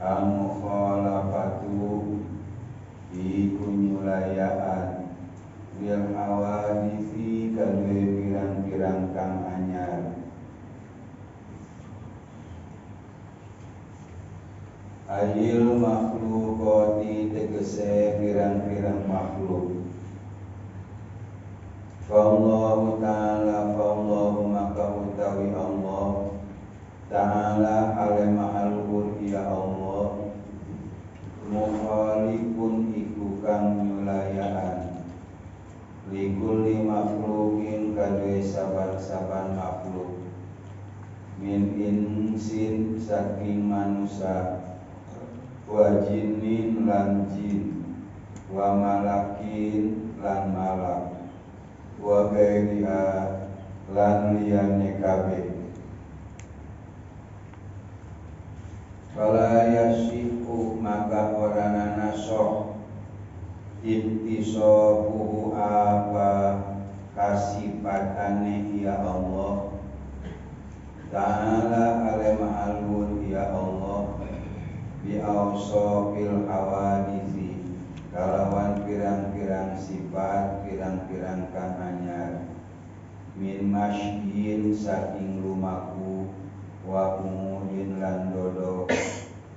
al-mukhalafatu iku nyulayaan lil hawadisi kadue pirang-pirang kang anyar ayil makhlukoti tegese pirang-pirang makhluk. Fallahu ta'ala fallahu maka utawi Allah ta'ala alemahal ya Allah mukhalifun iku kang nyulayaan likulli makhlukin kadue saban-saban makhluk min insin saking manusia wa jinnin lan jin wa malakin lan malak wa gairiha lan liyane kabeh. Fala yasihu maka ora nasoh ittisafuhu apa kasipatane ya Allah ta'ala alema'alun ya Allah bi awsafil hawadisi kalawan pirang-pirang sifat pirang-pirang kang anyar min masyin saking lumaku wa umudin lan dodo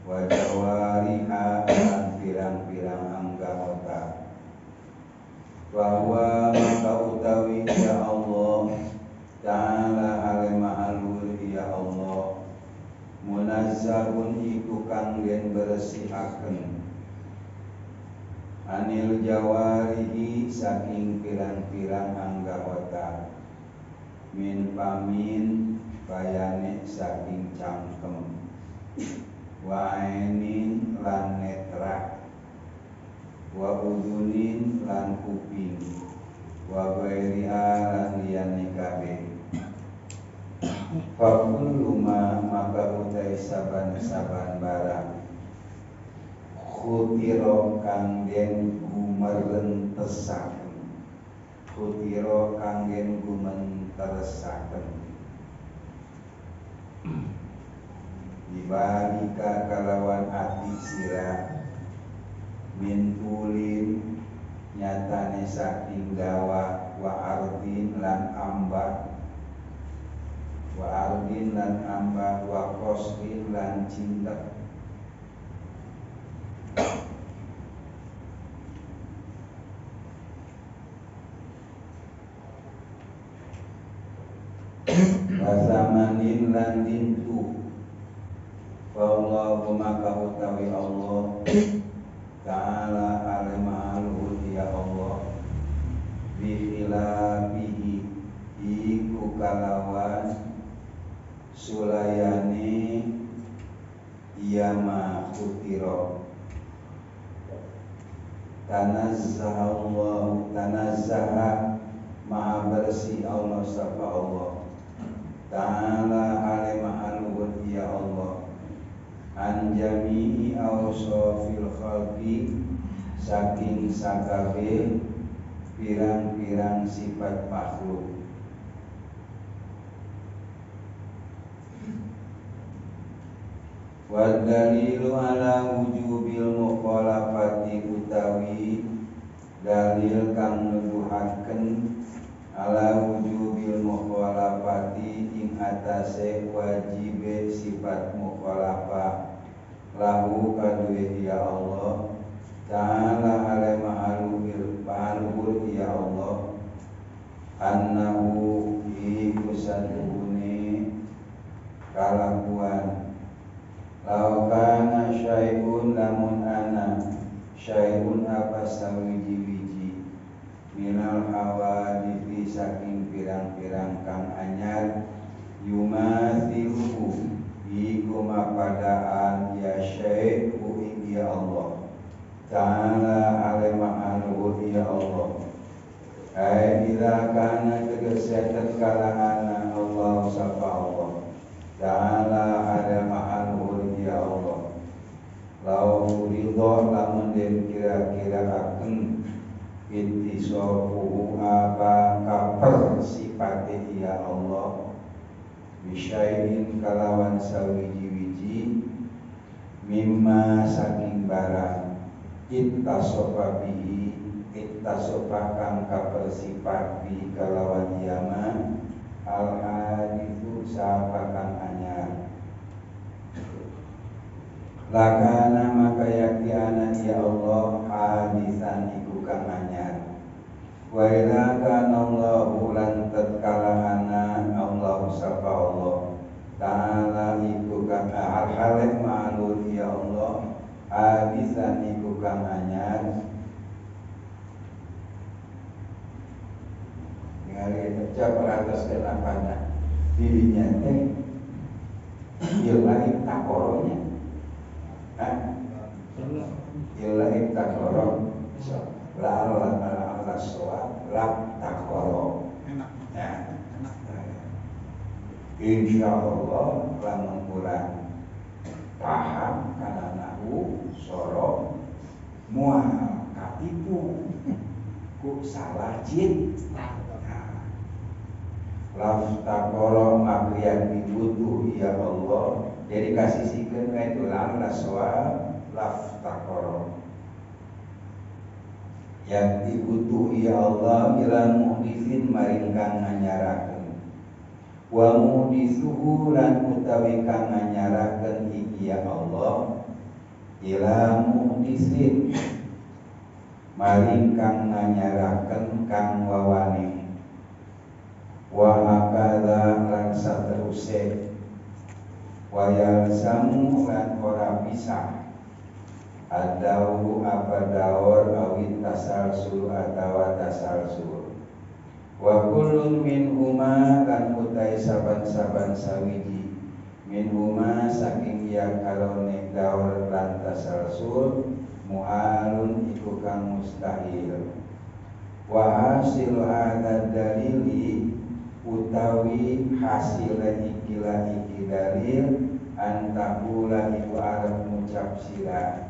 wa jawariha lan pirang-pirang anggota bahwa maka utawi ya Allah ta'ala alema'alun ya Allah munazzahun iku kang den beresihaken anil jawarihi saking pirang-pirang anggota min pamin bayane saking cangkem wa ainin lan netra wa udunin lan kuping wa ghairiha lan liyane kabeh. Fakullu maka utai saban-saban barang khutiro kang den gumerentesaken khutiro kang den gumenteresaken dibalika kalawan ati sira min tulin nyatane saking dawa wa ardin lan ambak wa ardin lan ambak wa qasrin lan cinta wa zamanin lan dintu wallahu maka utawi Allah ta'ala alimahul ya Allah bihilabihi iku kalawan sulayani iyama khutiro tanazzaha maha bersih Allah sapa Allah ta'ala alimahul ya Allah an jami'i awsafil khalqi saking sakabe pirang-pirang sifat makhluk wa dalilu ala wujubil mukhalafati utawi dalil kang nuduhaken ala wujubil mukhalafati ing atase wajibe sifat mukhalafah lahu kadue ya Allah ta'ala alimahul ya Allah annahu iku sadune kalakuan laukana syai'un lamun ana syai'un apa sawiji-wiji minal hawadithi saking pirang-pirang kang anyar yumathiluhu iku mapadaan ya syai'u ya Allah ta'ala alimahul ya Allah ay ila kana tegese tatkala ana Allah sapa Allah ta'ala alimahul ya Allah lau ridho lamun den kira-kira akan intisofu apa kaper sifate ya Allah bisyain kalawan sawiji-wiji mimma saking barang ittasofa kang kapersifat bi kalawan yama al hadithu sapa kang anyar lakana maka yaktiana ya Allah hadisan iku kang anyar wa ila kana Allahu lan tatkalahana Allah sapa Allah ta'ala iku kang al-halek ma'lul ya Allah hadisan iku kang anyar ningali ucap atas kenapana dirinya teh ilahi takoronya ilahi takoro la soal la takoro insya Allah lamun kurang paham karena nahu soro mual katipu ku salah jin laftakoro makrian dibutuh ya Allah jadi kasih sikun itu la soal laftakoro yang dibutuh ya Allah ila muhdithin maringkang nganyarakeun wa muhdithuhu lan utawi kang nganyarakeun iki ya Allah ila muhdithin maringkang nganyarakeun kang wawane wa hakadha lan sateruse wa yalzamu lan ora bisa adau apa daur awit tasalsul atawa tasalsul wa kullun min huma lan utai saban-saban sawiji min huma saking ya kalone daur lan tasalsul muhalun iku kang mustahil wa hasil hadad dalili utawi hasil ikilah iki dalil antakula iku arep ngucap sira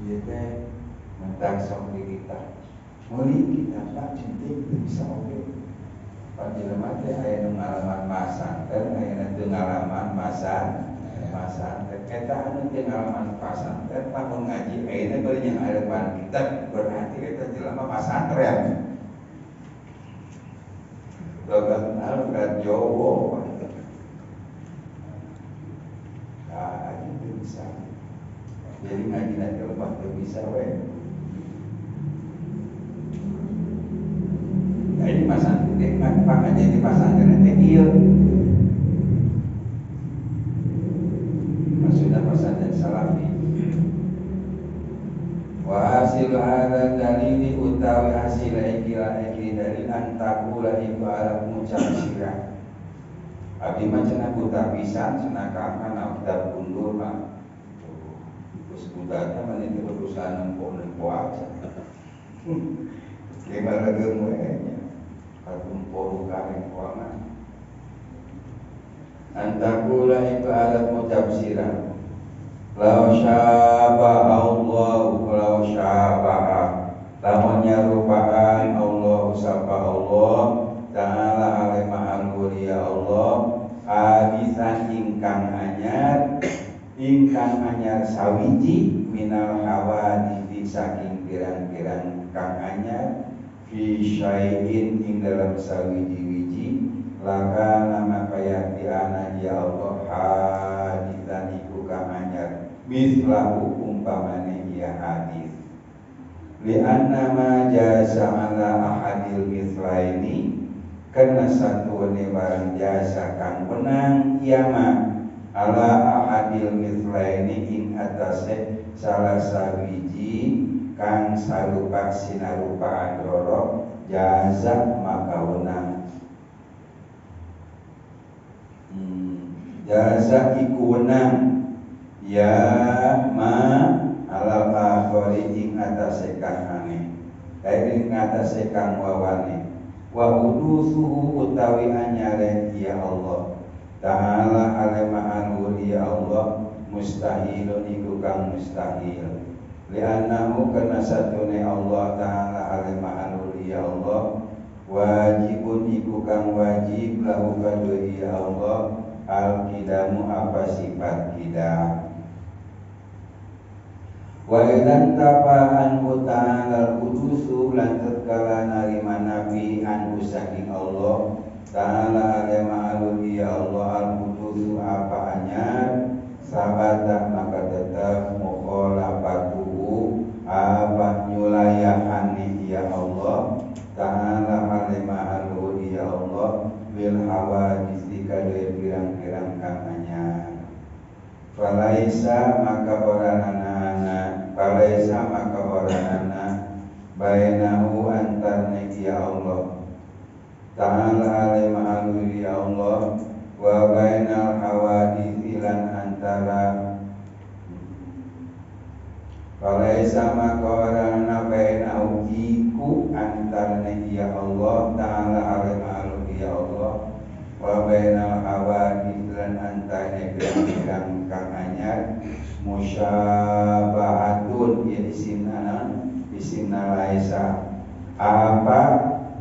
ieu teh mentang sok kita meuli kita tak cinting bisa oge panjenengan teh aya nu ngalaman masanten aya nu ngalaman masanten eta anu teu ngalaman pasanten tahun ngaji ayeuna beureum yang harapan kita berarti eta jelema pasantren logat kan Jawa. Nah, itu bisa. Jadi ngaji nanti lepas itu bisa, weh. Nah, ini pasantren, makanya di pasantren nanti dia. Maksudnya pasantren salafi. Wa hasil hadza dalili utawi hasil ikilah dari antakula iku arep ngucap sirah abdi mah cenah buta pisan cenah kana udah mundur mah terus budanya mah itu urusan nempo aja gimana gemunya katumpo kareng kuana antakula iku arep ngucap sirah law syaba Allah law syaba lamun nyarupaan Allah sapa Allah ta'ala alaihi ma'alul ya Allah hadisan ingkang anyar sawiji minal hawadith saking pirang-pirang kang anyar fi syai'in ing dalam sawiji-wiji laka nama kaya tiana ya Allah hadisan iku kang anyar mislahu umpamane ya hadis lianna ma jasa ala ahadil mislaini karena satu barang jasa kang benang kiamat ala ahadil mislaini ing atase salah sawiji kang sarupa sinarupa androro jasa maka wenang jasa iku wenang ya ma alal akhori ing atase kang ane ing atase kang wawane wa udusuhu utawi anyare ya Allah ta'ala alama anur ya Allah mustahilun iku kang mustahil li'annahu kana satune Allah ta'ala alama anur ya Allah wajibun iku kang wajib lahu kadoi Allah al-kidamu apa sifat kidam. Wa idan tapaan ta'ala kudusu lan tatkala narima nabi anhu saking Allah ta'ala alama aluni ya Allah al-kudusu apa anyar sabata maka tetap mukhalafatuhu apa nyulayahani ya Allah ta'ala alama aluni ya Allah bil hawadis kadue pirang-pirang kang anyar. Falaisa maka orangana bainahu antarne ya Allah ta'ala alima aluri ya Allah wa bainal hawadith ilan antara falaisa maka orangana bainahu iku antarne ya Allah ta'ala alima aluri ya Allah wa bainal hawadith ilan antara pirang-pirang kang anyar musyabahatun ya isimna laisa apa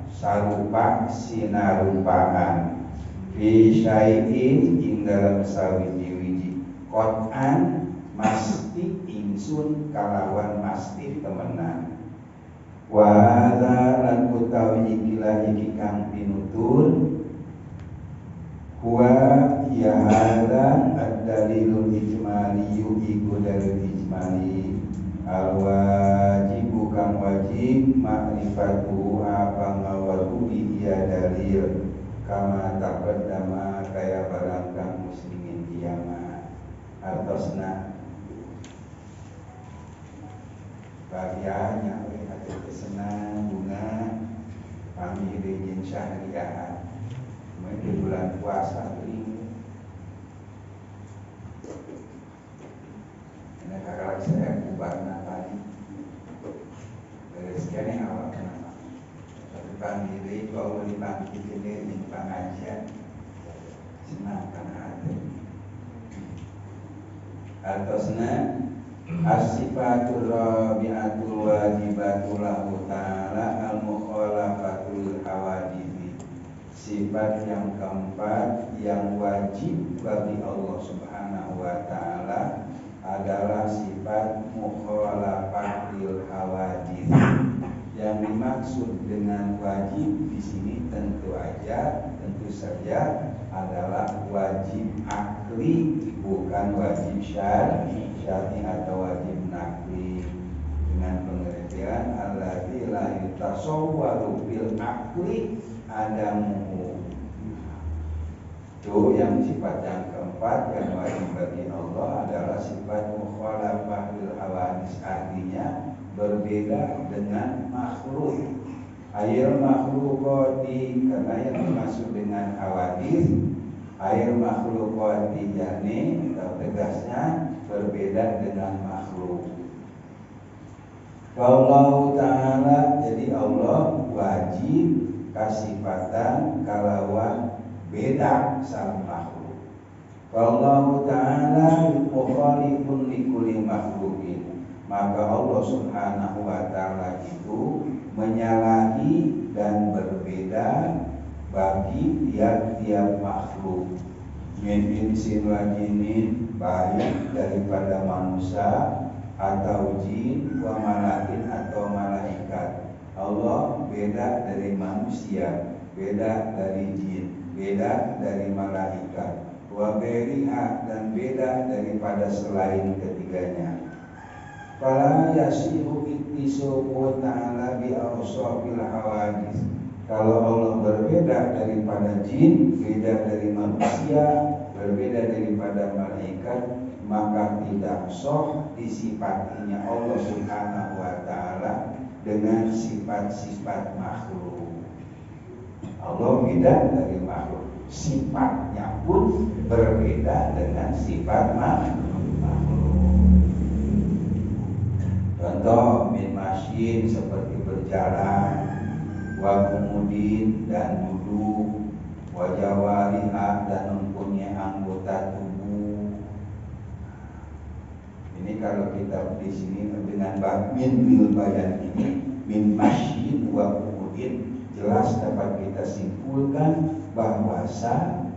sarupa sinarupaan fi syai'in ing dalam sawiji-wiji qot'an masti ingsun kalawan masti temenan wa hadza lan utawi ikilah iki kang pinutur huwa ya hadza ad-dalilul ijmaliyyu iku dalil ijmali al-wajibu kang wajib ma'rifatu apa ngawatu iya dalil kama taqaddama kaya barang kang muslimin kiamat artosna bagiannya hati kesenang bunga kami izin syahriah di bulan puasa ini kakak saya bubarna tadi dari sekian yang awal kenapa tapi pandiri kalau dipanggil ini di pengajian senang karena ada atosna as-sifatul rabi'atul wajibatul lahu ta'ala al-mukhalafatul hawadithi sifat yang keempat yang wajib bagi Allah subhanahu wa ta'ala adalah sifat mukhalafatil hawadits. Yang dimaksud dengan wajib di sini tentu saja adalah wajib akli, bukan wajib syar'i atau wajib nakli. Dengan pengertian alladzi la yutasawwaru bil akli adamuhu. Itu yang sifat yang keempat yang wajib bagi Allah adalah sifat mukhalafah bil hawadits, artinya berbeda dengan makhluk. Air makhlukati karena yang dimaksud dengan hawadits air makhlukati yani atau tegasnya berbeda dengan makhluk. Allah Ta'ala jadi Allah wajib kasifatan kalawan beda sama makhluk. Allah Ta'ala mukhalifun likulli makhlukin, maka Allah Subhanahu wa Ta'ala itu menyalahi dan berbeda bagi tiap-tiap makhluk. Min insin wa jinin, baik daripada manusia atau jin, wa malakin atau malaikat. Allah beda dari manusia, beda dari jin, beda dari malaikat, wa beriha dan beda daripada selain ketiganya. Fala yasihu ittisabu ta'ala bi awsafil hawadits. Kalau Allah berbeda daripada jin, beda dari manusia, berbeda daripada malaikat, maka tidak sah disifatinya Allah Subhanahu wa Ta'ala dengan sifat-sifat makhluk. Allah beda dari makhluk, sifatnya pun berbeda dengan sifat makhluk. Contoh min masyin seperti berjalan, wa kumudin dan duduk, wa jawariha dan mempunyai anggota tubuh. Ini kalau kita di sini dengan min bil bayan ini min masyin wa kumudin jelas dapat kita simpulkan bahwasa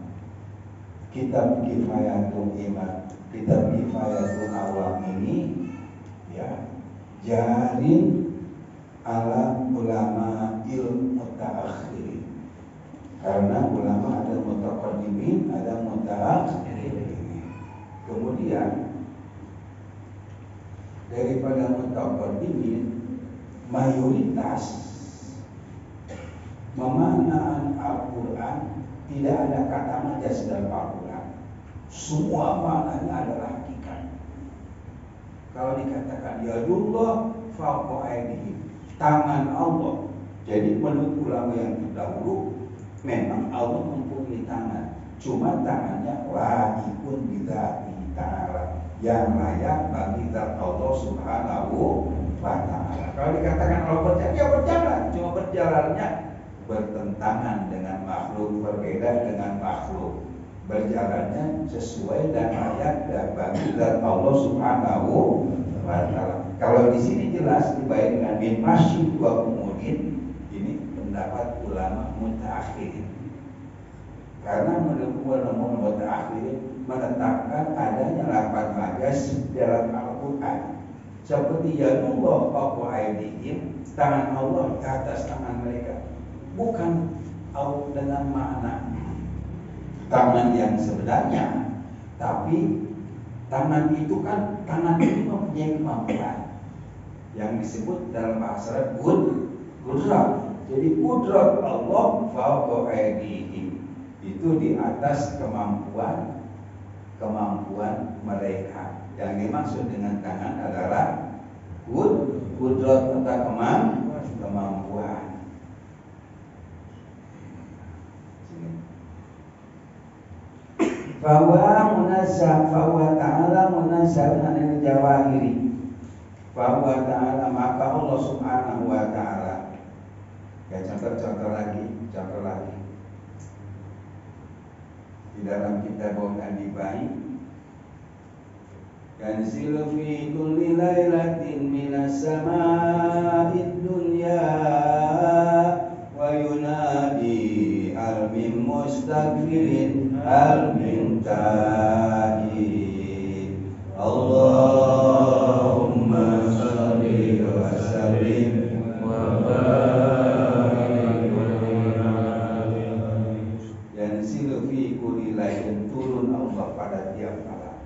kitab Kifayatul Imam, kitab Kifayatul Awam ini ya jarin ala ulama ilmu ta'akhirin. Karena ulama ada mutaqaddimin, ada mutaakhirin. Kemudian daripada mutaqaddimin, mayoritas memaknaan Al-Quran tidak ada kata majas dalam Al-Quran. Semua maknanya adalah hakikat. Kalau dikatakan ya Allah fawqa aydihim, tangan Allah. Jadi menurut ulama yang terdahulu memang Allah mempunyai tangan, cuma tangannya laikun bidzati ta'ala, yang layak bagi zat Allah Subhanahu wa ta'ala. Kalau dikatakan Allah berjalan, ya berjalan, cuma berjalannya bertentangan dengan makhluk, berbeda dengan makhluk. Berjalannya sesuai dan layak bagi zat Allah Subhanahu wa ta'ala. Kalau di sini jelas dibayar dengan bin masyi wa umudin, ini pendapat ulama mutaakhirin. Karena menurut ulama mutaakhirin menetapkan adanya lafaz majas dalam Al-Qur'an. Seperti yadullah fawqa aydihim, tangan Allah di atas tangan mereka. Bukan dengan makna tangan yang sebenarnya, tapi tangan itu kan, tangan itu mempunyai kemampuan yang disebut dalam bahasa Arab qudrat. Jadi qudrat Allah fawqa aydihim itu di atas kemampuan mereka. Yang dimaksud dengan tangan adalah qudrat atau kemampuan. Bahwa munazzah, bahwa ta'ala munazzah anil jawahiri, bahwa ta'ala maka Allah Subhanahu wa ta'ala. Ya contoh lagi di dalam kitab Al-Dibai, yanzilu fi kulli lailatin minas sama'id dunya wa yunadi al-min mustaghfirin al-min ta'id Allahumma salli wa sallim wa barik yanzilu fi kulli lailatin, turun Allah pada tiap malam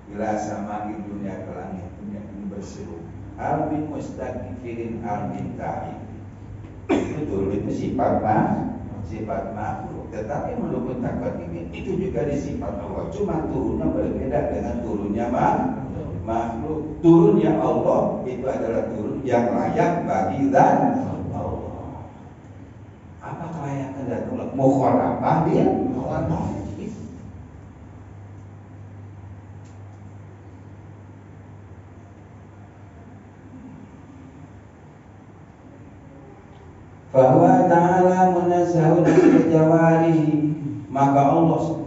bila sama di dunia ke langit, dunia ini berseru al-min mustaghfirin al-min ta'id. Itu turun, itu sifat makhluk. Tetapi menurut takadimin itu juga disifat Allah, cuma turunnya berbeda dengan turunnya makhluk. Turunnya Allah itu adalah turun yang layak bagi zat Allah. Apa kelayakan zat Allah? Mukhalafah dia bahwa ta'ala munazzahun anil jawarihi, maka Allah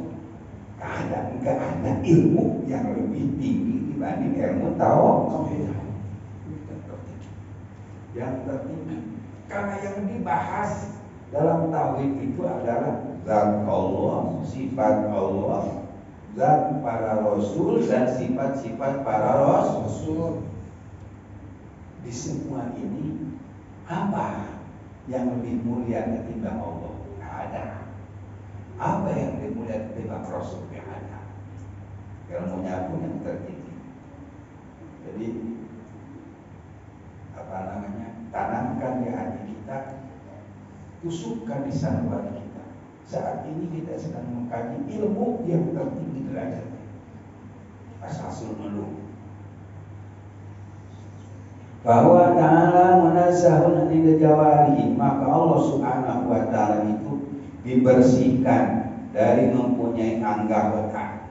enggak ada ilmu yang lebih tinggi dibanding ilmu tauhid. Yang tertinggi, karena yang dibahas dalam tauhid itu adalah zat Allah, sifat Allah, zat para rasul dan sifat-sifat para rasul. Di semua ini apa yang lebih mulia ketimbang Allah? Tidak ada. Apa yang lebih mulia ketimbang Rasul? Tidak ada. Ilmunya pun yang tertinggi. Jadi tanamkan di hati kita, tusukkan di sanubari kita. Saat ini kita sedang mengkaji ilmu yang tertinggi derajatnya, asasul ulum. Bahwa ta'ala munazzahun anil jawarihi, maka Allah Subhanahu wa ta'ala itu dibersihkan dari mempunyai anggota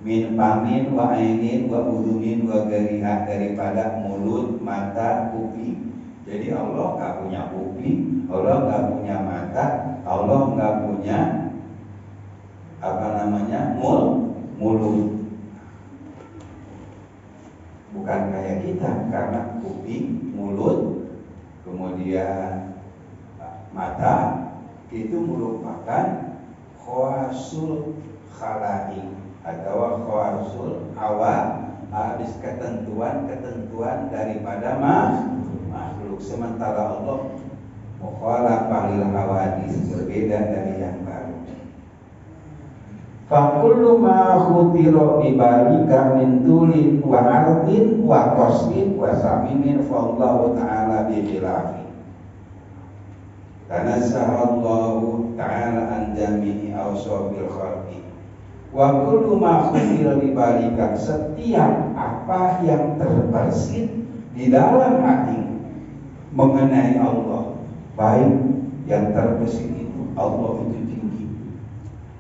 min pamin wa ainin wa udunin wa gariha, daripada mulut, mata, kuping. Jadi Allah enggak punya kuping, Allah enggak punya mata, Allah enggak punya mulut. Bukan kayak kita, karena kuping, mulut, kemudian Mata itu merupakan khawasul khalaik atau khawasul awal, habis ketentuan daripada makhluk. Sementara Allah mukhalafah lil hawadis, berbeda dari yang baru. Fa kullu ma khutira bi balika min tulin wa ardin wa qasdin wa saminin fa Allah taala bi khilafi. Tanazzaha Allah taala an jami'i awsabil khalqi. Wa kullu ma khutira bi balika, setiap apa yang terbersit di dalam hati mengenai Allah, baik yang terbersit itu Allah itu tinggi,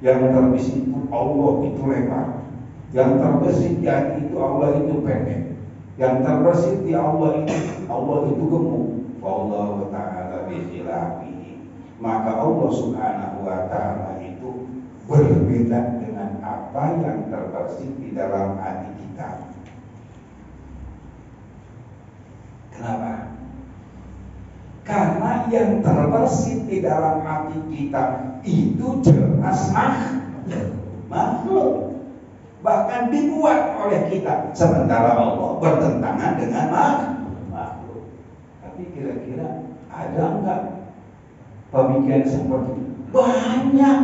yang terbesit itu Allah itu lebar, yang terbesit di hati itu Allah itu pendek, yang terbesit di Allah itu gemuk. Wallahu ta'ala bi khilafihi, maka Allah subhanahu wa ta'ala itu berbeda dengan apa yang terbesit di dalam hati kita. Kenapa? Karena yang terbersit di dalam hati kita itu jelas makhluk, bahkan dibuat oleh kita, sementara Allah bertentangan dengan makhluk. Tapi kira-kira ada enggak pemikiran seperti itu? Banyak.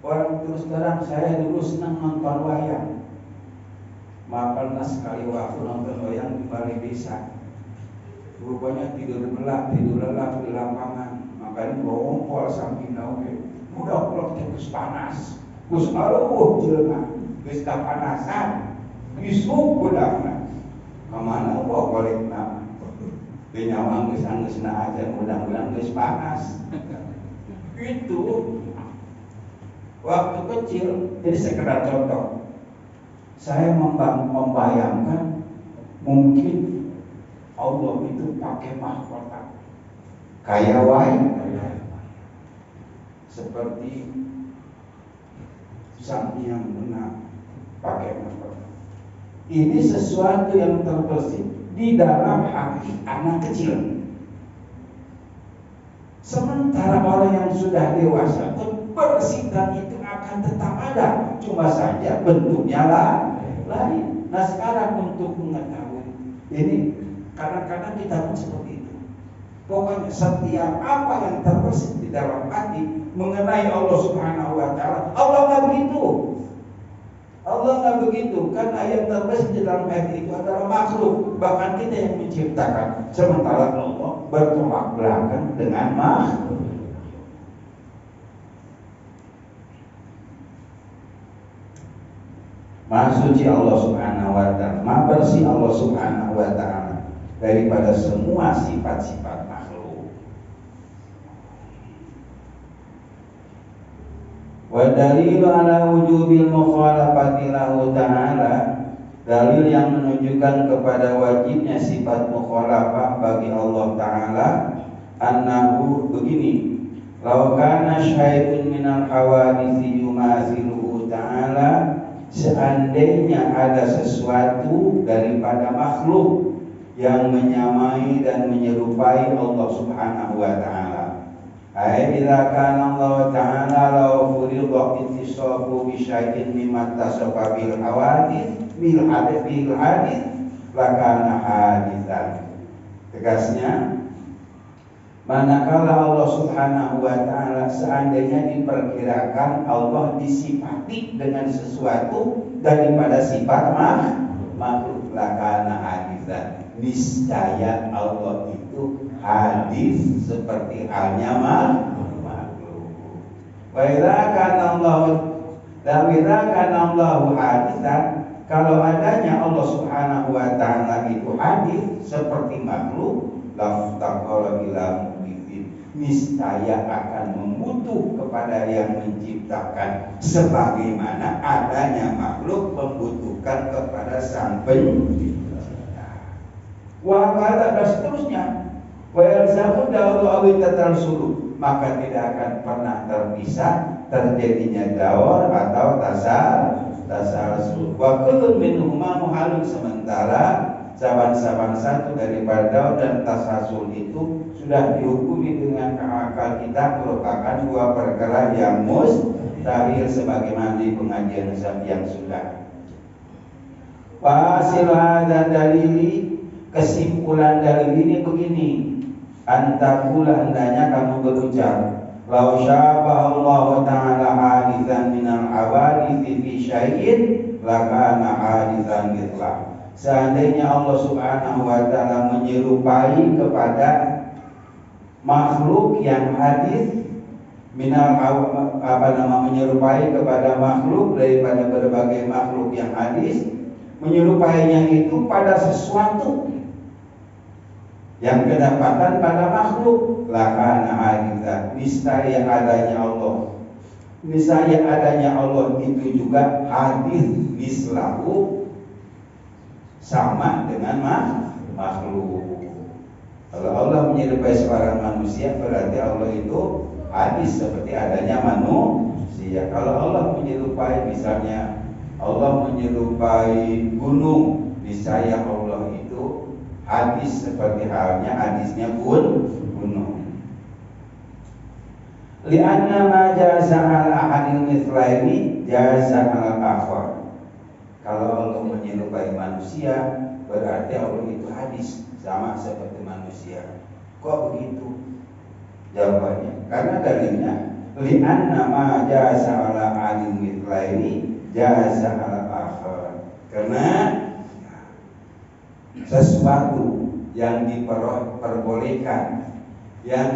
Orang terus terang, saya dulu senang nonton wayang. Pernah sekali waktu nonton wayang di balai desa. Rupanya tidur lelap di lapangan, makanya ngompol samping naoge. Udah pulang terus panas, kus aluh jelma, kus kapanasan, isuk budakna. Kemana bawa balik nama? Penyawa anggus na aja, mudah-mudahan kus panas. Itu waktu kecil, jadi sekedar contoh. Saya membayangkan mungkin Allah itu pakai mahkota kayak seperti sang yang benar pakai mahkota. Ini sesuatu yang terbesit di dalam hati anak kecil. Sementara orang yang sudah dewasa, kebersitan itu akan tetap ada, cuma saja bentuknya lain. Nah sekarang untuk mengetahui ini, kadang-kadang kita pun seperti itu. Pokoknya setiap apa yang terbersit di dalam hati mengenai Allah subhanahu wa ta'ala, Allah nggak begitu. Allah nggak begitu, karena yang terbersit di dalam hati itu adalah makhluk, bahkan kita yang menciptakan. Sementara Allah bertolak belakang dengan makhluk. Maha suci Allah subhanahu wa ta'ala, maha bersih Allah subhanahu wa ta'ala daripada semua sifat-sifat makhluk. Wa dalilu ala wujubil mukhalafati lahu ta'ala, dalil yang menunjukkan kepada wajibnya sifat mukhalafah bagi Allah ta'ala, annahu begini, law kana syai'un minal hawaditsi yumaziluhu ta'ala, seandainya ada sesuatu daripada makhluk yang menyamai dan menyerupai Allah subhanahu wa ta'ala. Ai idza kana Allah ta'ala law furiḍa ittisafu bi syai'in mimma tasafa bil hawadits bil hadits lakana haditsan. Tegasnya, manakala Allah subhanahu wa ta'ala seandainya diperkirakan Allah disifati dengan sesuatu daripada sifat makhluk, lakana haditsan, niscaya Allah itu hadis seperti halnya makhluk. Wa idza kana Allah hadisan, kalau adanya Allah subhanahu wa ta'ala itu hadis seperti makhluk, laftaqala ila mu'minin, niscaya akan membutuh kepada yang menciptakan, sebagaimana adanya makhluk membutuhkan kepada sang pencipta. Wa qala, dan seterusnya, wa yalzamu dawru awi tatalsulu, maka tidak akan pernah terpisah terjadinya dawar atau tasalsul. Wa kullun minhuma muhalun, sementara saban-saban satu daripada daun dan tasasul itu sudah dihukumi dengan akal kita merupakan dua perkara yang mustahil sebagaimana di pengajian yang sudah. Hasil hadza dalili, kesimpulan dalil ini begini, antakula hendaknya kamu berucap, lau syaba Allah Ta'ala hadithan minal awadithi fi syai'in lakana hadithan mithlah. Seandainya Allah Subhanahu wa Ta'ala menyerupai kepada makhluk yang hadis menyerupai kepada makhluk daripada berbagai makhluk yang hadis, menyerupainya itu pada sesuatu yang kedapatan pada makhluk, lakana haditsan, niscaya adanya Allah, niscaya adanya Allah itu juga hadis mislahu, sama dengan makhluk. Kalau Allah menyerupai seorang manusia, berarti Allah itu hadis seperti adanya manusia. Kalau Allah menyerupai, misalnya Allah menyerupai gunung, niscaya Allah itu hadis seperti halnya hadisnya gunung. Lianna ma jaza al ahadil mithlaini jaza al akhar. Kalau Allah menyerupai manusia, berarti Allah itu hadis sama seperti manusia. Kok begitu? Jawabannya, karena dalilnya li'anna ma jaza ala ahadil mithlaini jaza ala akhar. Karena sesuatu yang diperbolehkan,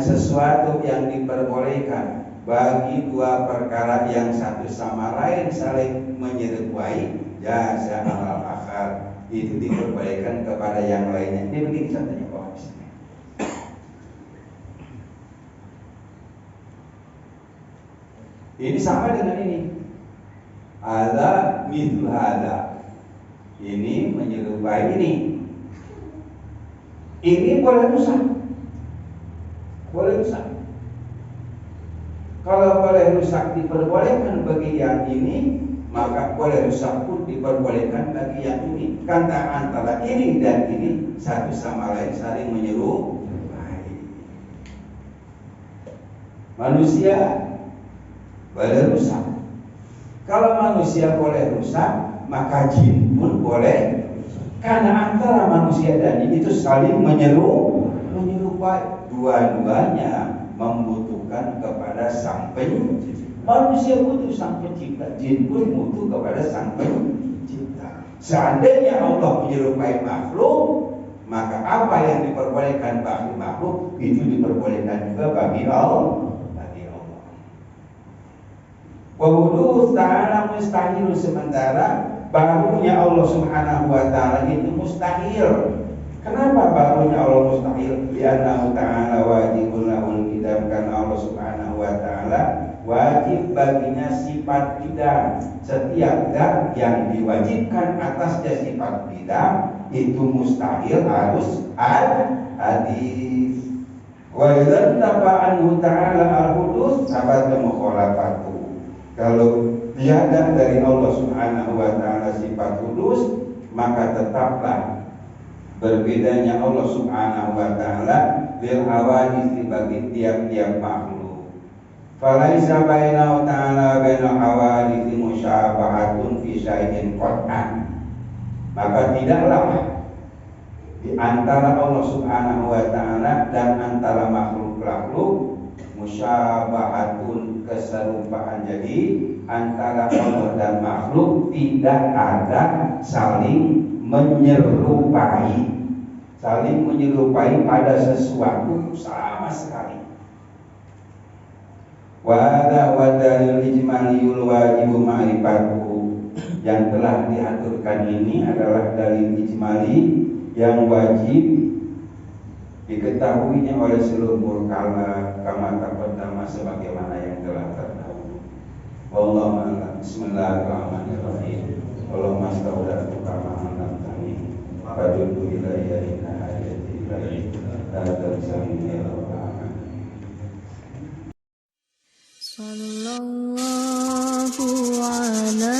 sesuatu yang diperbolehkan bagi dua perkara yang satu sama lain saling menyerupai, jaza alal akhar, itu diperbolehkan kepada yang lainnya. Ini begini contohnya Pak. Ini sama dengan ini. Ada mithlu ada. Ini menyerupai ini. Ini boleh rusak. Boleh rusak. Kalau boleh rusak diperbolehkan bagi yang ini, maka boleh rusak pun diperbolehkan bagi yang ini. Karena antara ini dan ini satu sama lain saling menyerupai. Manusia boleh rusak. Kalau manusia boleh rusak, maka jin pun boleh. Karena antara manusia dan jin itu saling menyerupai. Dua-duanya membutuhkan kepada sang pencipta. Manusia butuh sang pencipta, jin pun butuh kepada sang pencipta. Seandainya Allah menyerupai makhluk, maka apa yang diperbolehkan bagi makhluk itu diperbolehkan juga bagi Allah. Wahudus ta'ala mustahil, sementara barunya Allah Subhanahu wa Ta'ala itu mustahil. Kenapa barunya Allah mustahil? Li'annahu ta'ala wajibun lahul qidam, karena Allah Subhanahu wa Ta'ala wajib baginya sifat qidam. Setiap zat yang diwajibkan atasnya sifat qidam itu mustahil harus hadis. Wa idza taba'anhu ta'ala al-hudus sabata mukhalafatu. Kalau tiada dari Allah Subhanahu wa Ta'ala sifat hudus, maka tetaplah berbedanya Allah Subhanahu wa Ta'ala lil hawadits bagi tiap-tiap makhluk. Falaisa bainahu ta'ala bainal hawadits musyabahatun fi syai'in qat'an. Maka tidaklah di antara Allah Subhanahu wa Ta'ala dan antara makhluk-makhluk musyabahatun, keserupaan. Jadi antara Allah dan makhluk tidak ada saling menyerupai pada sesuatu sama sekali. Wa hadza wa dalil ijmaliyul wajibu ma'rifatuhu. Yang telah diaturkan ini adalah dalil ijmali yang wajib diketahuinya oleh seluruh murkala kama taqaddama, sebagaimana yang telah terdahulu. Wallahu a'lam. Bismillahirrahmanirrahim. Allahumma astaudi'uka kama 'allamtani fadullu ilayya inna hajati ilayka la tansaini ya rabbal alamin. Sallallahu ala